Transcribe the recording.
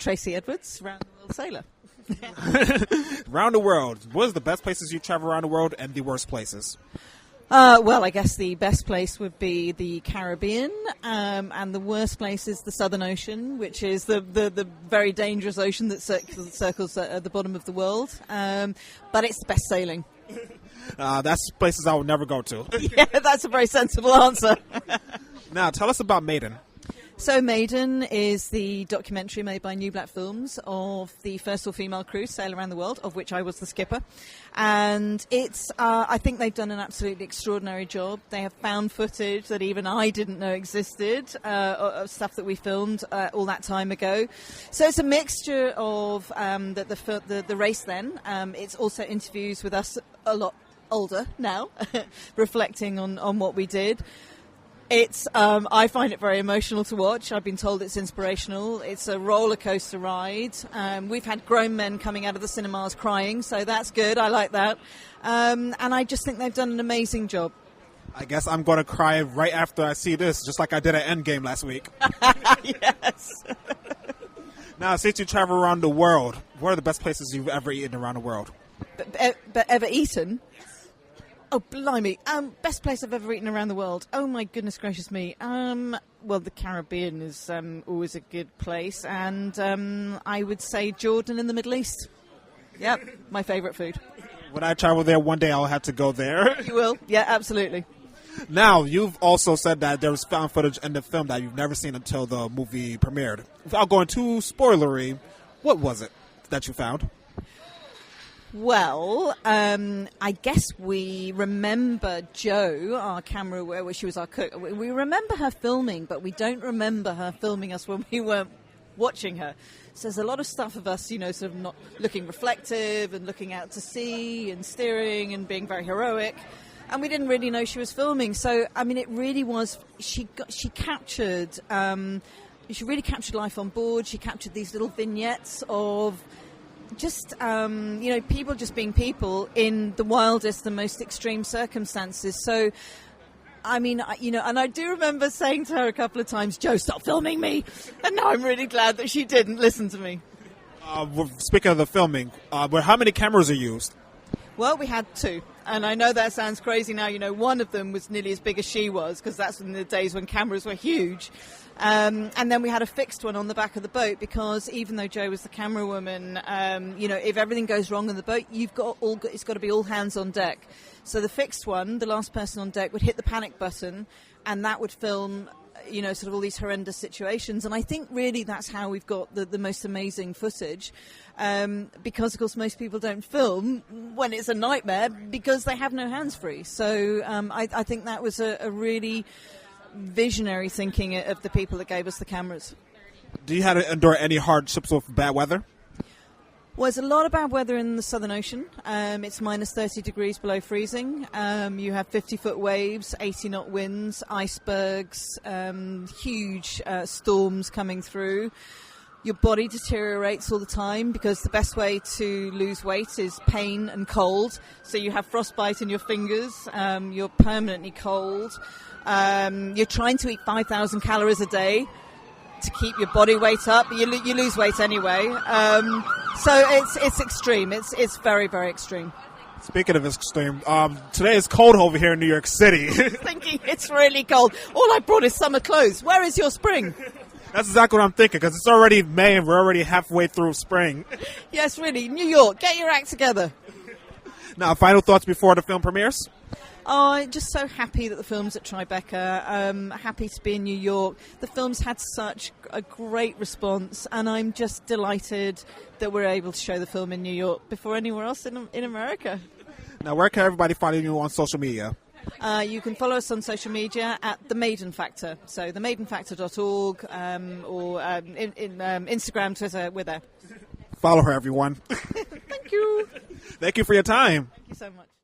Tracey Edwards, Round the World Sailor. Around the world. What is the best places you travel around the world and the worst places? Well, I guess the best place would be the Caribbean, and the worst place is the Southern Ocean, which is the very dangerous ocean that circles at the bottom of the world. But it's the best sailing. That's places I would never go to. Yeah, that's a very sensible answer. Now, tell us about Maiden. So Maiden is the documentary made by New Black Films of the first all-female cruise sail around the world, of which I was the skipper. And it's, I think they've done an absolutely extraordinary job. They have found footage that even I didn't know existed, of stuff that we filmed all that time ago. So it's a mixture of the race then. It's also interviews with us a lot older now, reflecting on what we did. It's I find it very emotional to watch. I've been told it's inspirational. It's a roller coaster ride. We've had grown men coming out of the cinemas crying, so that's good. I like that. And I just think they've done an amazing job. I guess I'm going to cry right after I see this, just like I did at Endgame last week. Yes. Now, since you travel around the world, what are the best places you've ever eaten around the world? But ever eaten? Oh, blimey. Best place I've ever eaten around the world. Oh, my goodness gracious me. Well, the Caribbean is always a good place. And I would say Jordan in the Middle East. Yep, my favourite food. When I travel there one day, I'll have to go there. You will? Yeah, absolutely. Now, you've also said that there was found footage in the film that you've never seen until the movie premiered. Without going too spoilery, what was it that you found? Well, I guess we remember Jo, our camera, where she was our cook. We remember her filming, but we don't remember her filming us when we weren't watching her. So there's a lot of stuff of us, sort of not looking reflective and looking out to sea and steering and being very heroic. And we didn't really know she was filming. So, I mean, it really was, she captured, she really captured life on board. She captured these little vignettes of just, people just being people in the wildest and most extreme circumstances. So, I mean, and I do remember saying to her a couple of times, Jo, stop filming me. And now I'm really glad that she didn't listen to me. Speaking of the filming, how many cameras are used? Well, we had two. And I know that sounds crazy now. One of them was nearly as big as she was, because that's in the days when cameras were huge. And then we had a fixed one on the back of the boat, because even though Jo was the camera woman, if everything goes wrong on the boat, it's got to be all hands on deck. So the fixed one, the last person on deck, would hit the panic button, and that would film, sort of all these horrendous situations. And I think really that's how we've got the most amazing footage, because, of course, most people don't film when it's a nightmare because they have no hands free. So I think that was a really visionary thinking of the people that gave us the cameras. Do you have to endure any hardships with bad weather? Well, there's a lot of bad weather in the Southern Ocean. It's minus 30 degrees below freezing. You have 50-foot waves, 80-knot winds, icebergs, huge storms coming through. Your body deteriorates all the time, because the best way to lose weight is pain and cold. So you have frostbite in your fingers. You're permanently cold. You're trying to eat 5,000 calories a day to keep your body weight up. You lose weight anyway. So it's extreme. It's very, very extreme. Speaking of extreme, today is cold over here in New York City. Thinking it's really cold. All I brought is summer clothes. Where is your spring? That's exactly what I'm thinking, because it's already May and we're already halfway through spring. Yes, really. New York, get your act together. Now, final thoughts before the film premieres? Oh, I'm just so happy that the film's at Tribeca. Happy to be in New York. The film's had such a great response, and I'm just delighted that we're able to show the film in New York before anywhere else in America. Now, where can everybody find you on social media? You can follow us on social media at The Maiden Factor, so themaidenfactor.org, or in Instagram, Twitter, we're there. Follow her, everyone. Thank you. Thank you for your time. Thank you so much.